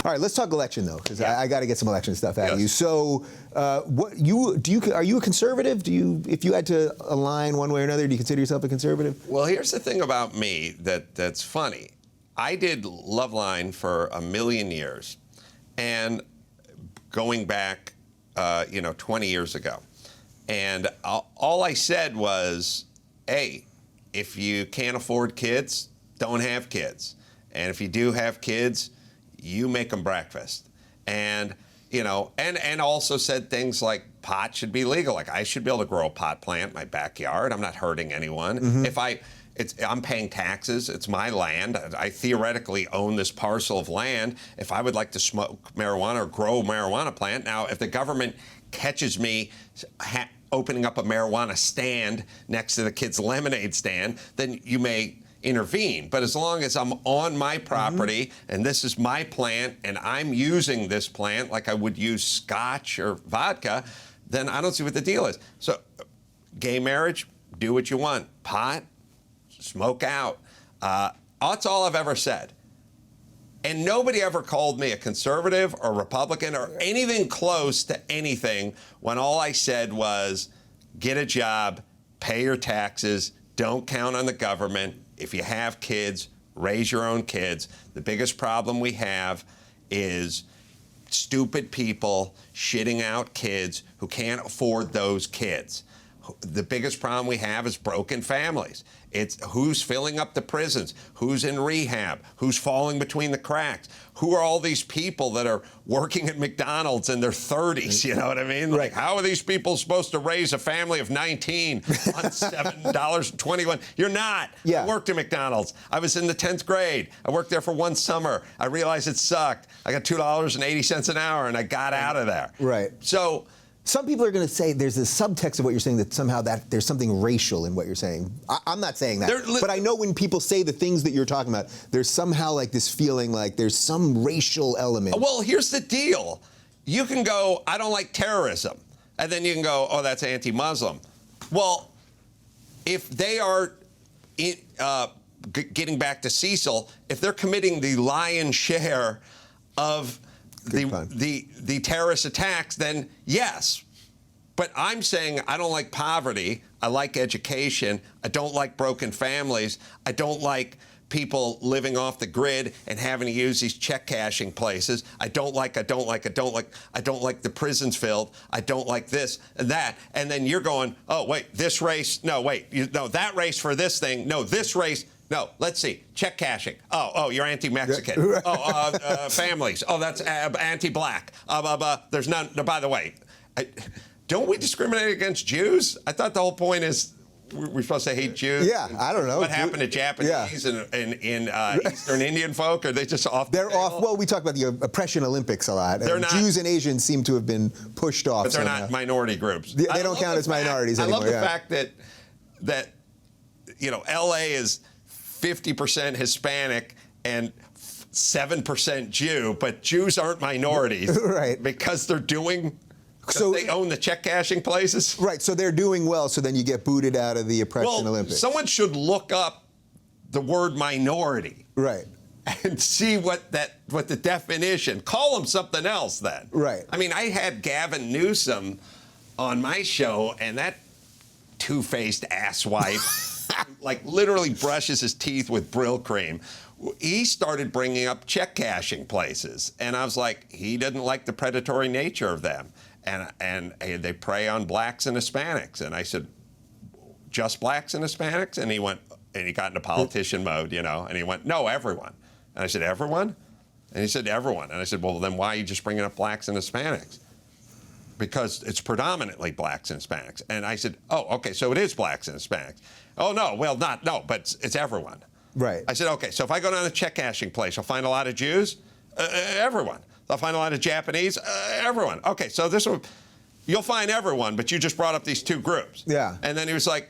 All right, let's talk election though, because I got to get some election stuff out of you. Yes. So, are you a conservative? If you had to align one way or another, do you consider yourself a conservative? Well, here's the thing about me that's funny. I did Loveline for 1 million years, and going back, 20 years ago, and all I said was, hey, if you can't afford kids, don't have kids. And if you do have kids, you make them breakfast. And, and also said things like pot should be legal. Like I should be able to grow a pot plant in my backyard. I'm not hurting anyone. Mm-hmm. I'm paying taxes. It's my land. I theoretically own this parcel of land. If I would like to smoke marijuana or grow a marijuana plant, now if the government catches me opening up a marijuana stand next to the kids' lemonade stand, then you may intervene. But as long as I'm on my property and this is my plant and I'm using this plant like I would use scotch or vodka, then I don't see what the deal is. So gay marriage, do what you want. Pot, smoke out. That's all I've ever said. And nobody ever called me a conservative or Republican or anything close to anything when all I said was get a job, pay your taxes, don't count on the government. If you have kids, raise your own kids. The biggest problem we have is stupid people shitting out kids who can't afford those kids. The biggest problem we have is broken families. It's who's filling up the prisons, who's in rehab, who's falling between the cracks. Who are all these people that are working at McDonald's in their 30s, you know what I mean? Right. Like, how are these people supposed to raise a family of 19 on $7.21? You're not. Yeah. I worked at McDonald's. I was in the 10th grade. I worked there for 1 summer. I realized it sucked. I got $2.80 an hour, and I got out of there. Right. So some people are going to say there's a subtext of what you're saying that somehow that there's something racial in what you're saying. I'm not saying that, but I know when people say the things that you're talking about, there's somehow like this feeling like there's some racial element. Well, here's the deal. You can go, I don't like terrorism, and then you can go, oh, that's anti-Muslim. Well, if they are getting back to Cecil, if they're committing the lion's share of the terrorist attacks, then yes. But I'm saying I don't like poverty. I like education. I don't like broken families. I don't like people living off the grid and having to use these check cashing places. I don't like the prisons filled. I don't like this and that. And then you're going, oh, wait, this race. No, wait, that race for this thing. No, this race. No, let's see. Check cashing. Oh, you're anti-Mexican. Families. Oh, that's anti-black. There's none. No, by the way, don't we discriminate against Jews? I thought the whole point is we're supposed to hate Jews. Yeah, I don't know. What happened to Japanese and Eastern Indian folk? Are they just off? They're off. Well, we talk about the oppression Olympics a lot. They're not, Jews and Asians seem to have been pushed off. But they're not minority groups. They don't count as minorities anymore. I love the fact that L.A. is 50% Hispanic and 7% Jew, but Jews aren't minorities, right? Because they're doing. So they own the check cashing places, right? So they're doing well. So then you get booted out of the oppression Olympics. Someone should look up the word minority, right, and see what the definition. Call them something else then, right? I mean, I had Gavin Newsom on my show, and that two-faced asswipe. Like literally brushes his teeth with Brill cream. He started bringing up check cashing places, and I was like, he doesn't like the predatory nature of them, and they prey on blacks and Hispanics. And I said, just blacks and Hispanics? And he went, and he got into politician mode, and he went, no, everyone. And I said, everyone? And he said, everyone. And I said, well, then why are you just bringing up blacks and Hispanics? Because it's predominantly blacks and Hispanics. And I said, oh, okay, so it is blacks and Hispanics. Oh, no, well, but it's everyone. Right. I said, okay, so if I go down to the check cashing place, I'll find a lot of Jews? Everyone. I'll find a lot of Japanese? Everyone. Okay, so this one, you'll find everyone, but you just brought up these two groups. Yeah. And then he was like,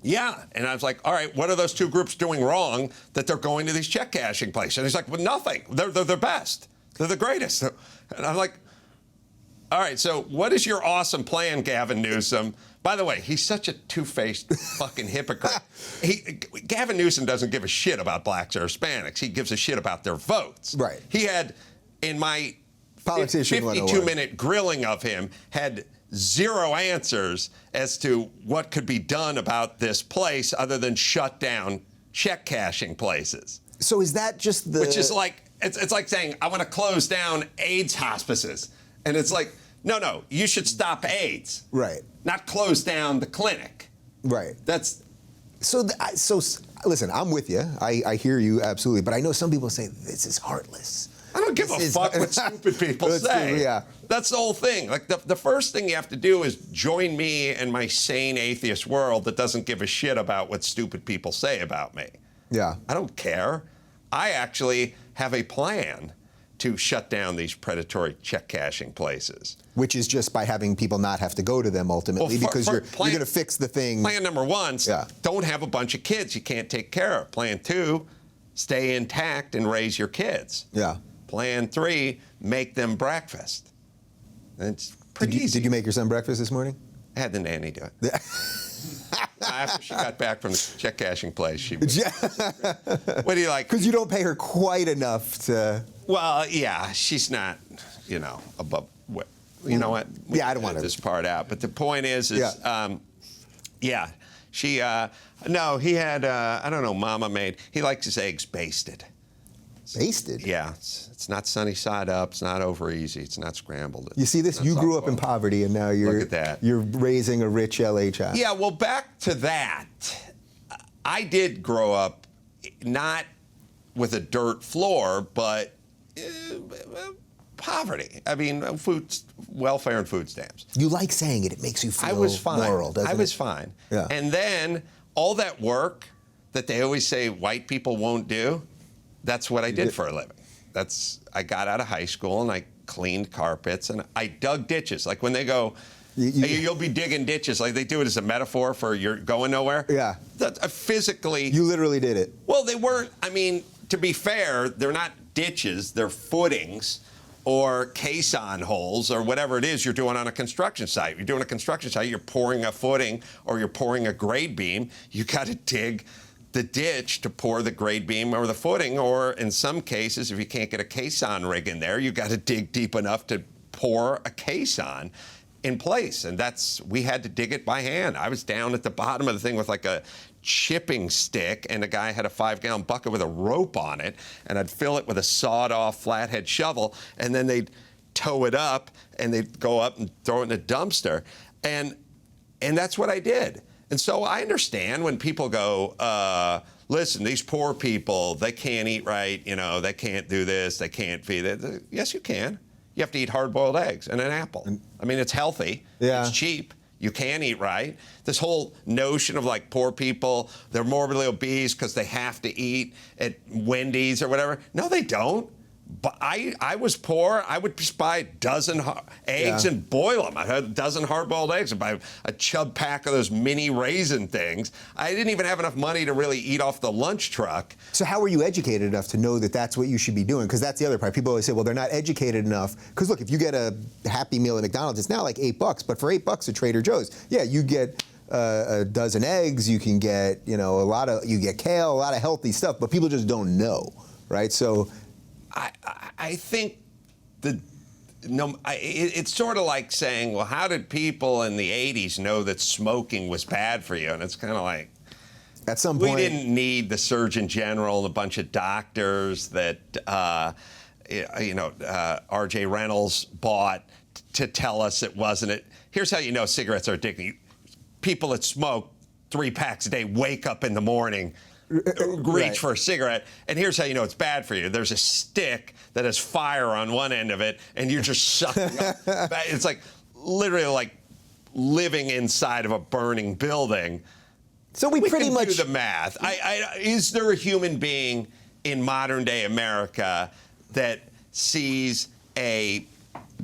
yeah. And I was like, all right, what are those two groups doing wrong that they're going to these check cashing places? And he's like, well, nothing. They're the best. They're the greatest. And I'm like, all right, so what is your awesome plan, Gavin Newsom? By the way, he's such a two-faced fucking hypocrite. Gavin Newsom doesn't give a shit about blacks or Hispanics. He gives a shit about their votes. Right. He had in my Politician 52-minute grilling of him, had zero answers as to what could be done about this place other than shut down check cashing places. So is that just the... Which is like, it's like saying, I want to close down AIDS hospices. And it's like, no, you should stop AIDS. Right. Not close down the clinic. Right. That's... So listen, I'm with you. I hear you, absolutely. But I know some people say, this is heartless. I don't give a fuck what stupid people say. Yeah. That's the whole thing. Like, the first thing you have to do is join me and my sane atheist world that doesn't give a shit about what stupid people say about me. Yeah. I don't care. I actually have a plan to shut down these predatory check cashing places. Which is just by having people not have to go to them ultimately, because you're going to fix the thing. Plan number one, don't have a bunch of kids you can't take care of. Plan two, stay intact and raise your kids. Yeah. Plan three, make them breakfast. And it's pretty easy. Did you make your son breakfast this morning? I had the nanny do it. After she got back from the check cashing place, she was, what do you like? Because you don't pay her quite enough to... Well, yeah, she's not, above... You know what? Yeah, I don't want to... this part out. But the point is she... no, he had, I don't know, Mama made... He likes his eggs basted. Basted? Yeah, it's not sunny side up. It's not over easy. It's not scrambled. You see this? You grew up in poverty, and now you're... Look at that. You're raising a rich LA child. Yeah, well, back to that. I did grow up not with a dirt floor, but poverty. I mean, welfare and food stamps. You like saying it. It makes you feel I was fine. moral, doesn't it? I was fine. Yeah. And then all that work that they always say white people won't do, that's what I did for a living. I got out of high school and I cleaned carpets and I dug ditches. Like when they go, you'll be digging ditches, like they do it as a metaphor for you're going nowhere. Yeah. That's physically. You literally did it. Well, they weren't, I mean, to be fair, they're not ditches, they're footings or caisson holes or whatever it is you're doing on a construction site. You're doing a construction site, you're pouring a footing or you're pouring a grade beam, you got to dig the ditch to pour the grade beam or the footing, or in some cases, if you can't get a caisson rig in there, you got to dig deep enough to pour a caisson in place. And we had to dig it by hand. I was down at the bottom of the thing with like a chipping stick, and the guy had a 5-gallon bucket with a rope on it, and I'd fill it with a sawed-off flathead shovel, and then they'd tow it up, and they'd go up and throw it in a dumpster. And that's what I did. And so I understand when people go, listen, these poor people, they can't eat right, they can't do this, they can't feed it. Yes, you can. You have to eat hard-boiled eggs and an apple. I mean, it's healthy. Yeah. It's cheap. You can eat right. This whole notion of like poor people, they're morbidly obese because they have to eat at Wendy's or whatever. No, they don't. But I was poor. I would just buy a dozen eggs and boil them. I had a dozen hard-boiled eggs and buy a chub pack of those mini raisin things. I didn't even have enough money to really eat off the lunch truck. So how were you educated enough to know that that's what you should be doing? Because that's the other part. People always say, well, they're not educated enough. Because look, if you get a Happy Meal at McDonald's, it's now like $8. But for $8 at Trader Joe's, yeah, you get a dozen eggs. You can get, you get kale, a lot of healthy stuff. But people just don't know, right? So I think it's sort of like saying, well, how did people in the 80s know that smoking was bad for you? And it's kind of like, at some point, we didn't need the Surgeon General and a bunch of doctors that, R.J. Reynolds bought to tell us it wasn't it. Here's how you know cigarettes are addicting. People that smoke 3 packs a day wake up in the morning, reach for a cigarette, and here's how you know it's bad for you. There's a stick that has fire on one end of it, and you're just sucking up. It's like literally like living inside of a burning building. So we pretty can much do the math. Is there a human being in modern day America that sees a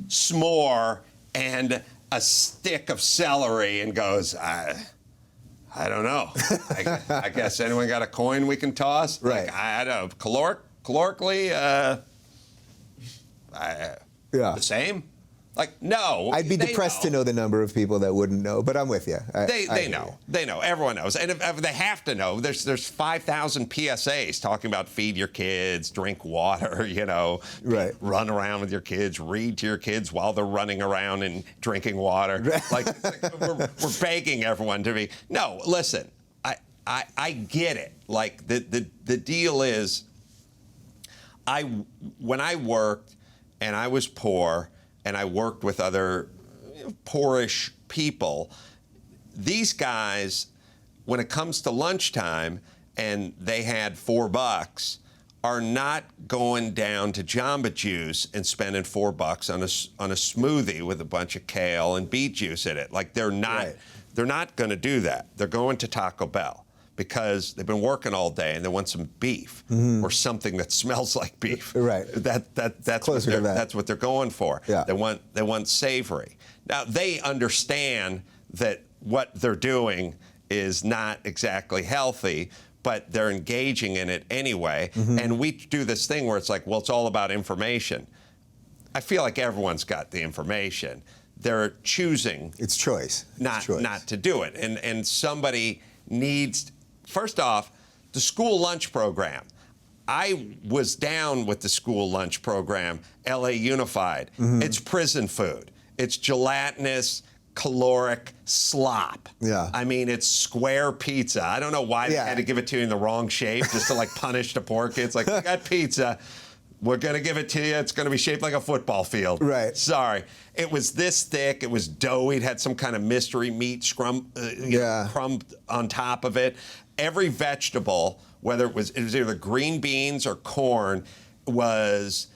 s'more and a stick of celery and goes, I don't know. I guess anyone got a coin we can toss? Right. Like, I don't know. Calorically, the same? Like, no. I'd be depressed to know the number of people that wouldn't know, but I'm with you. They know. They know. Everyone knows. And if they have to know, there's 5,000 PSAs talking about feed your kids, drink water, right. Run around with your kids, read to your kids while they're running around and drinking water. Like we're begging everyone to be. No, listen, I get it. Like the deal is, when I worked and I was poor and I worked with other poorish people, these guys, when it comes to lunchtime and they had $4, are not going down to Jamba Juice and spending $4 on a smoothie with a bunch of kale and beet juice in it. Like they're not going to do that. They're going to Taco Bell because they've been working all day and they want some beef or something that smells like beef. Right. That's what they're going for. Yeah. They want savory. Now they understand that what they're doing is not exactly healthy, but they're engaging in it anyway. And we do this thing where it's like, well, it's all about information. I feel like everyone's got the information. They're choosing. It's choice. Not to do it. And somebody needs. First off, the school lunch program. I was down with the school lunch program, LA Unified. It's prison food. It's gelatinous, caloric slop. Yeah. I mean, it's square pizza. I don't know why they had to give it to you in the wrong shape just to like punish the poor kids. Like, we got pizza. We're going to give it to you. It's going to be shaped like a football field. Right. Sorry. It was this thick. It was doughy. It had some kind of mystery meat crumbed on top of it. Every vegetable, whether it was either green beans or corn, was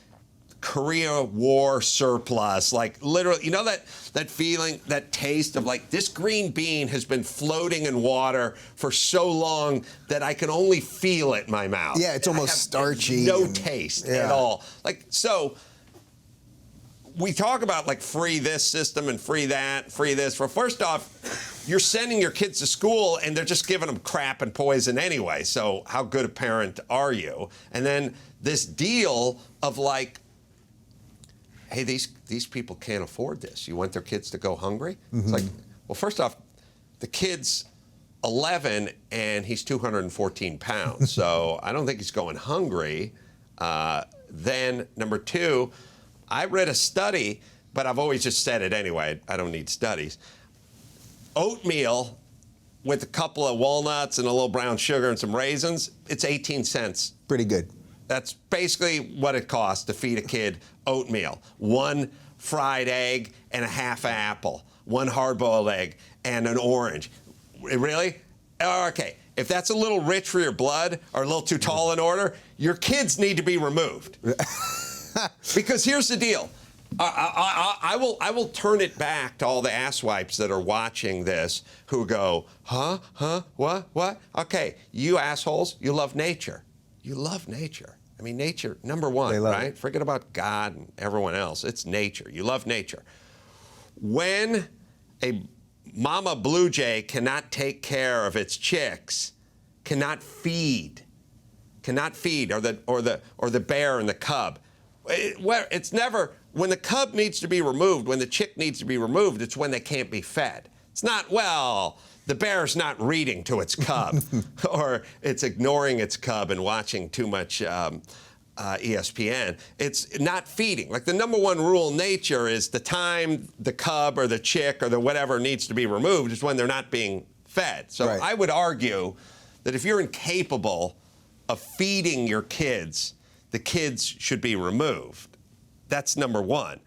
Korea War surplus. Like literally, that feeling, that taste of like this green bean has been floating in water for so long that I can only feel it in my mouth. Yeah, it's almost starchy. No taste at all. Like, so we talk about like free this system and free that, free this. Well, first off, you're sending your kids to school and they're just giving them crap and poison anyway. So how good a parent are you? And then this deal of like, hey, these people can't afford this. You want their kids to go hungry? It's like, well, first off, the kid's 11 and he's 214 pounds. So I don't think he's going hungry. Then number two, I read a study, but I've always just said it anyway. I don't need studies. Oatmeal with a couple of walnuts and a little brown sugar and some raisins, it's 18 cents. Pretty good. That's basically what it costs to feed a kid oatmeal. 1 fried egg and a half apple, 1 hard-boiled egg and an orange. Really? Okay. If that's a little rich for your blood or a little too tall in order, your kids need to be removed. Because here's the deal. I will turn it back to all the asswipes that are watching this who go, what? Okay, you assholes, you love nature. You love nature. I mean, nature, number one, right? It. Forget about God and everyone else. It's nature. You love nature. When a mama blue jay cannot take care of its chicks, cannot feed, or the bear and the cub, it's never, when the cub needs to be removed, when the chick needs to be removed, it's when they can't be fed. It's not, well, the bear's not reading to its cub, or it's ignoring its cub and watching too much ESPN. It's not feeding. Like the number one rule in nature is the time the cub or the chick or the whatever needs to be removed is when they're not being fed. So I would argue that if you're incapable of feeding your kids, the kids should be removed. That's number one.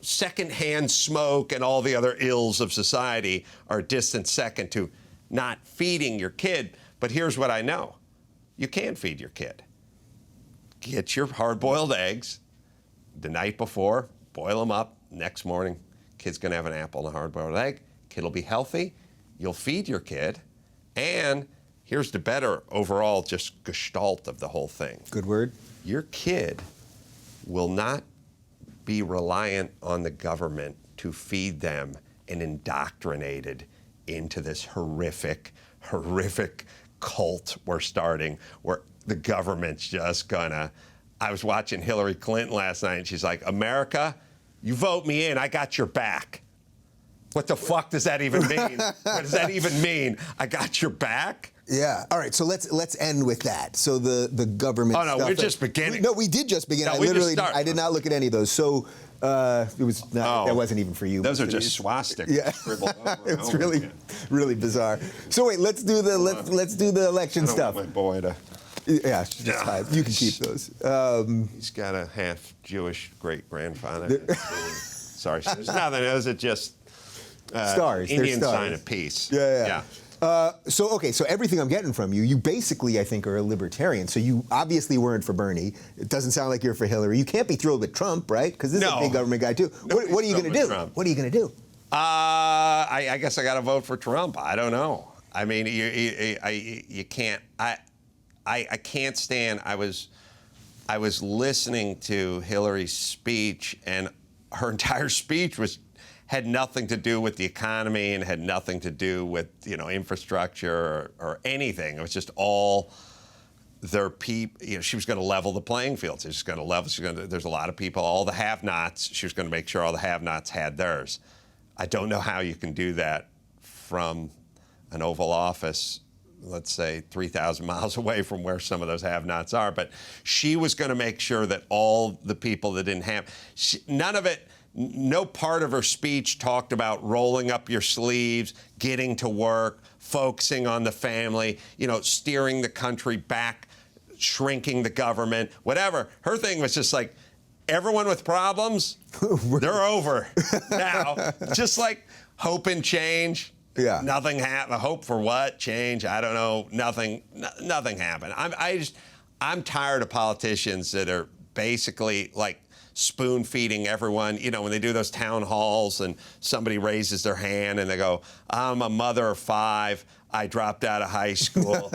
Secondhand smoke and all the other ills of society are a distant second to not feeding your kid. But here's what I know. You can feed your kid. Get your hard-boiled eggs the night before, boil them up, next morning, kid's gonna have an apple and a hard-boiled egg. Kid will be healthy. You'll feed your kid. And here's the better overall just gestalt of the whole thing. Good word. Your kid will not be reliant on the government to feed them and indoctrinated into this horrific cult we're starting where the government's just gonna. I was watching Hillary Clinton last night and she's like, America, You vote me in, I got your back. What the fuck does that even mean? What does that even mean? I got your back? Yeah. All right. So let's end with that. So the government. Oh no, stuff we're just beginning. No, we did just begin. No, I did not look at any of those. So it was not, that wasn't even for you. Those are just swastikas. Yeah. Scribbled over It's over really again. really bizarre. So wait, let's do the election I don't stuff. want my boy to. Yeah, just fine. You can keep those. He's got a half Jewish great grandfather. Sorry, there's nothing. Those are just stars. Indian They're stars. sign of peace. Yeah. So everything I'm getting from you basically, I think, are a libertarian. So you obviously weren't for Bernie. It doesn't sound like you're for Hillary. You can't be thrilled with Trump, right? Because this is a big government guy too. What are you going to do? Trump. What are you going to do? I guess I got to vote for Trump. I don't know. I mean, you can't. I can't stand. I was listening to Hillary's speech, and her entire speech had nothing to do with the economy and had nothing to do with infrastructure or anything. It was just all their people. She was going to level the playing field. She's just going to level. There's a lot of people, all the have-nots. She was going to make sure all the have-nots had theirs. I don't know how you can do that from an Oval Office, let's say 3,000 miles away from where some of those have-nots are. But she was going to make sure that all the people that didn't have, none of it, no part of her speech talked about rolling up your sleeves, getting to work, focusing on the family, steering the country back, shrinking the government, whatever. Her thing was just like, everyone with problems, they're over now. Just like hope and change. Yeah. Nothing happened. Hope for what? Change? I don't know. Nothing happened. I'm tired of politicians that are basically like spoon feeding everyone. When they do those town halls and somebody raises their hand and they go, "I'm a mother of 5. I dropped out of high school.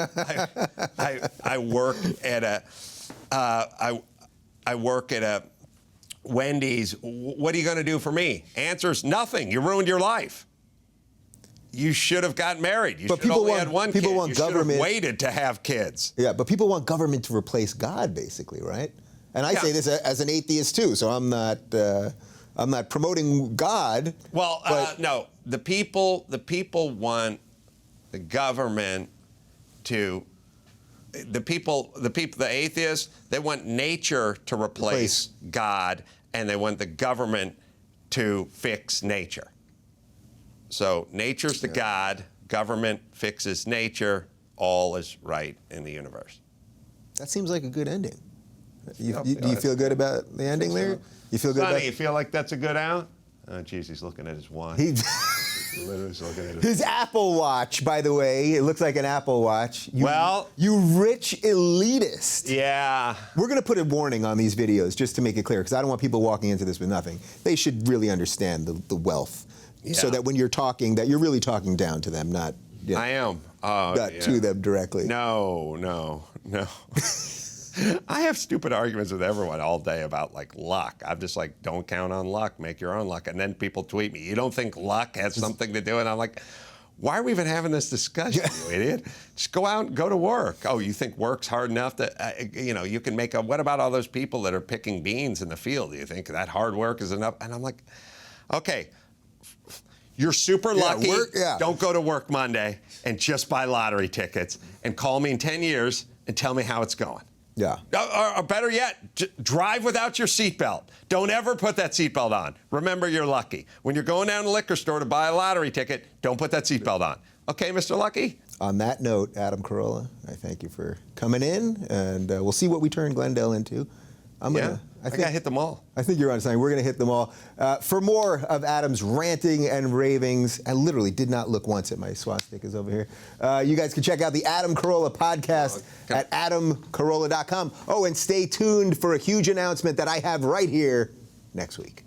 I work at a Wendy's. What are you going to do for me?" Answer's nothing. You ruined your life. You should have gotten married. You should have only had one kid. You should have waited to have kids. Yeah, but people want government to replace God, basically, right? And I say this as an atheist too, so I'm not promoting God. Well, no, the people want the government to. The atheists, they want nature to replace God, and they want the government to fix nature. So nature's the God, government fixes nature, all is right in the universe. That seems like a good ending. Do you feel good about the ending there? You feel good Sonny, about you feel like that's a good out? Oh, geez, he's looking at his watch. He's literally looking at his Apple Watch, by the way. It looks like an Apple Watch. You rich elitist. Yeah. We're going to put a warning on these videos just to make it clear, because I don't want people walking into this with nothing. They should really understand the wealth. Yeah. So that when you're talking, that you're really talking down to them, not I am. Not to them directly. No. I have stupid arguments with everyone all day about like luck. I'm just like, don't count on luck, make your own luck. And then people tweet me, you don't think luck has something to do with it? And I'm like, why are we even having this discussion, you idiot? Just go out and go to work. Oh, you think work's hard enough that, you can make what about all those people that are picking beans in the field? Do you think that hard work is enough? And I'm like, okay, you're super lucky. Don't go to work Monday and just buy lottery tickets and call me in 10 years and tell me how it's going. Yeah. Or better yet, drive without your seatbelt. Don't ever put that seatbelt on. Remember, you're lucky. When you're going down to the liquor store to buy a lottery ticket, don't put that seatbelt on. Okay, Mr. Lucky? On that note, Adam Carolla, I thank you for coming in, and we'll see what we turn Glendale into. I think I hit them all. I think you're on something. We're going to hit them all. For more of Adam's ranting and ravings, I literally did not look once at my swastikas over here. You guys can check out the Adam Carolla podcast at adamcarolla.com. Oh, and stay tuned for a huge announcement that I have right here next week.